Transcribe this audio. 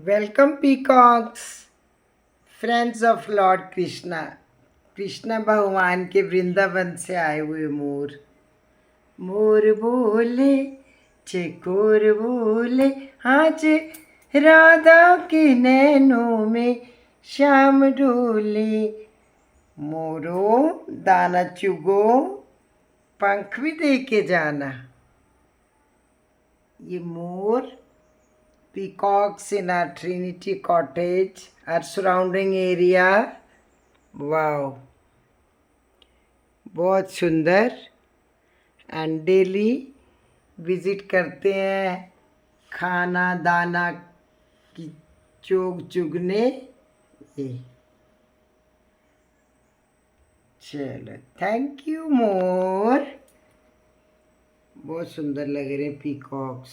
Welcome peacocks, friends of Lord Krishna. Krishna भगवान के वृंदावन से आए हुए मोर। मोर बोले चकोर बोले, आज राधा के नैनों में श्याम डोले। मोरो दाना चुगो, पंख भी दे के जाना। ये मोर peacocks in our Trinity Cottage, our surrounding area. Wow, बहुत सुंदर। एंड डेली विजिट करते हैं खाना दाना की चोग चुगने। ये चलो, थैंक यू मोर। बहुत सुंदर लग रहे हैं पीकॉक्स।